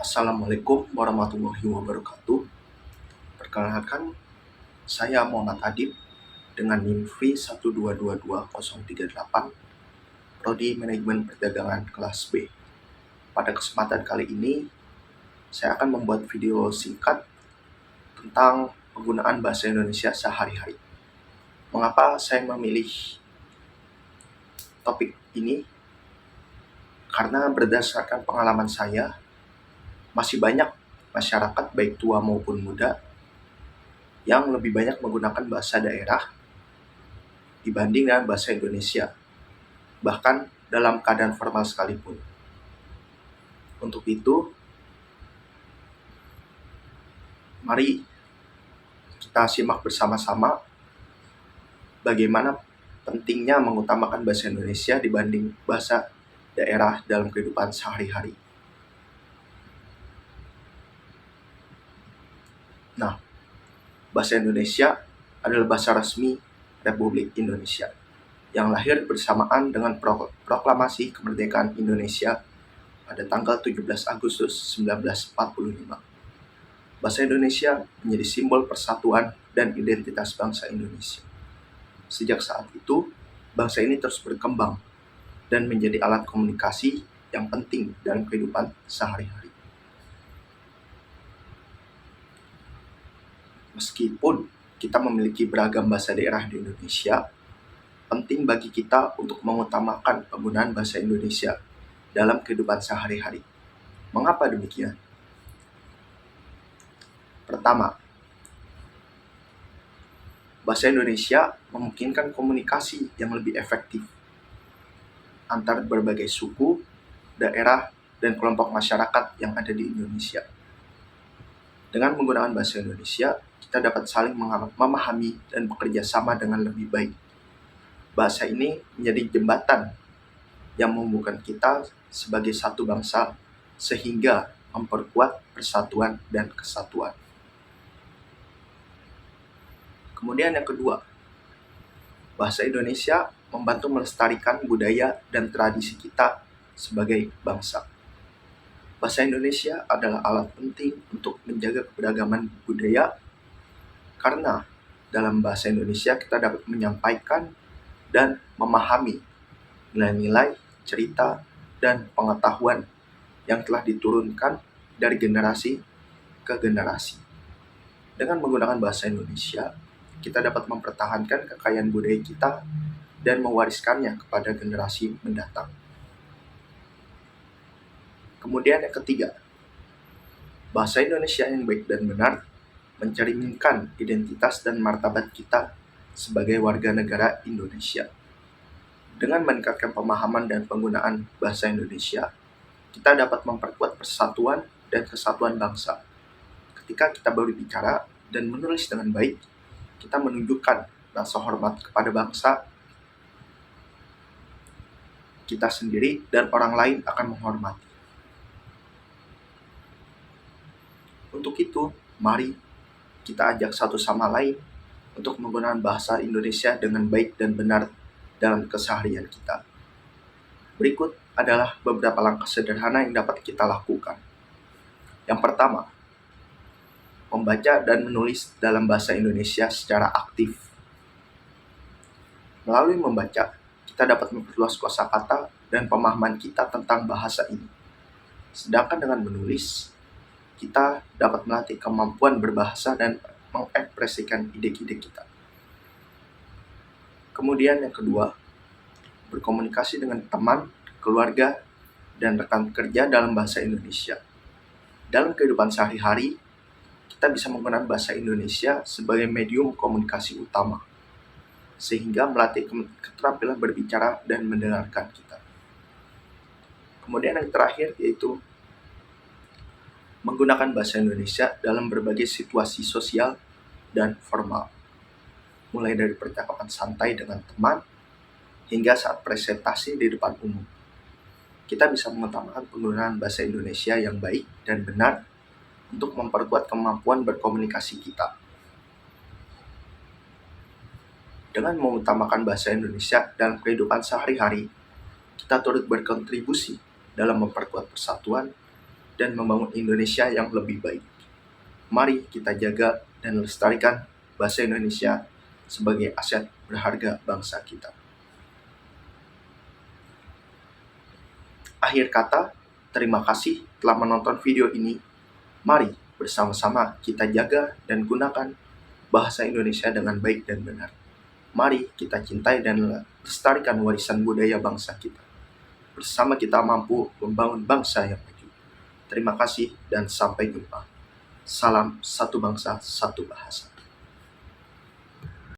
Assalamualaikum warahmatullahi wabarakatuh. Perkenalkan, saya Muhammad Adib dengan NIM V1222038, Prodi Manajemen Perdagangan kelas B. Pada kesempatan kali ini, saya akan membuat video singkat tentang penggunaan bahasa Indonesia sehari-hari. Mengapa saya memilih topik ini? Karena berdasarkan pengalaman saya, masih banyak masyarakat baik tua maupun muda yang lebih banyak menggunakan bahasa daerah dibanding dengan bahasa Indonesia, bahkan dalam keadaan formal sekalipun. Untuk itu, mari kita simak bersama-sama bagaimana pentingnya mengutamakan bahasa Indonesia dibanding bahasa daerah dalam kehidupan sehari-hari. Nah, bahasa Indonesia adalah bahasa resmi Republik Indonesia yang lahir bersamaan dengan proklamasi kemerdekaan Indonesia pada tanggal 17 Agustus 1945. Bahasa Indonesia menjadi simbol persatuan dan identitas bangsa Indonesia. Sejak saat itu, bangsa ini terus berkembang dan menjadi alat komunikasi yang penting dalam kehidupan sehari-hari. Meskipun kita memiliki beragam bahasa daerah di Indonesia, penting bagi kita untuk mengutamakan penggunaan bahasa Indonesia dalam kehidupan sehari-hari. Mengapa demikian? Pertama, bahasa Indonesia memungkinkan komunikasi yang lebih efektif antar berbagai suku, daerah, dan kelompok masyarakat yang ada di Indonesia. Dengan menggunakan bahasa Indonesia, kita dapat saling memahami dan bekerja sama dengan lebih baik. Bahasa ini menjadi jembatan yang menghubungkan kita sebagai satu bangsa sehingga memperkuat persatuan dan kesatuan. Kemudian yang kedua, bahasa Indonesia membantu melestarikan budaya dan tradisi kita sebagai bangsa. Bahasa Indonesia adalah alat penting untuk menjaga keberagaman budaya karena dalam bahasa Indonesia kita dapat menyampaikan dan memahami nilai-nilai, cerita, dan pengetahuan yang telah diturunkan dari generasi ke generasi. Dengan menggunakan bahasa Indonesia, kita dapat mempertahankan kekayaan budaya kita dan mewariskannya kepada generasi mendatang. Kemudian yang ketiga, bahasa Indonesia yang baik dan benar mencerminkan identitas dan martabat kita sebagai warga negara Indonesia. Dengan meningkatkan pemahaman dan penggunaan bahasa Indonesia, kita dapat memperkuat persatuan dan kesatuan bangsa. Ketika kita berbicara dan menulis dengan baik, kita menunjukkan rasa hormat kepada bangsa kita sendiri dan orang lain akan menghormati. Untuk itu, mari kita ajak satu sama lain untuk menggunakan bahasa Indonesia dengan baik dan benar dalam keseharian kita. Berikut adalah beberapa langkah sederhana yang dapat kita lakukan. Yang pertama, membaca dan menulis dalam bahasa Indonesia secara aktif. Melalui membaca, kita dapat memperluas kosakata dan pemahaman kita tentang bahasa ini. Sedangkan dengan menulis, kita dapat melatih kemampuan berbahasa dan mengekspresikan ide-ide kita. Kemudian yang kedua, berkomunikasi dengan teman, keluarga, dan rekan kerja dalam bahasa Indonesia. Dalam kehidupan sehari-hari, kita bisa menggunakan bahasa Indonesia sebagai medium komunikasi utama, sehingga melatih keterampilan berbicara dan mendengarkan kita. Kemudian yang terakhir yaitu menggunakan bahasa Indonesia dalam berbagai situasi sosial dan formal, mulai dari percakapan santai dengan teman hingga saat presentasi di depan umum. Kita bisa mengutamakan penggunaan bahasa Indonesia yang baik dan benar untuk memperkuat kemampuan berkomunikasi kita. Dengan mengutamakan bahasa Indonesia dalam kehidupan sehari-hari, kita turut berkontribusi dalam memperkuat persatuan dan membangun Indonesia yang lebih baik. Mari kita jaga dan lestarikan bahasa Indonesia sebagai aset berharga bangsa kita. Akhir kata, terima kasih telah menonton video ini. Mari bersama-sama kita jaga dan gunakan bahasa Indonesia dengan baik dan benar. Mari kita cintai dan lestarikan warisan budaya bangsa kita. Bersama kita mampu membangun bangsa yang maju. Terima kasih dan sampai jumpa. Salam satu bangsa, satu bahasa.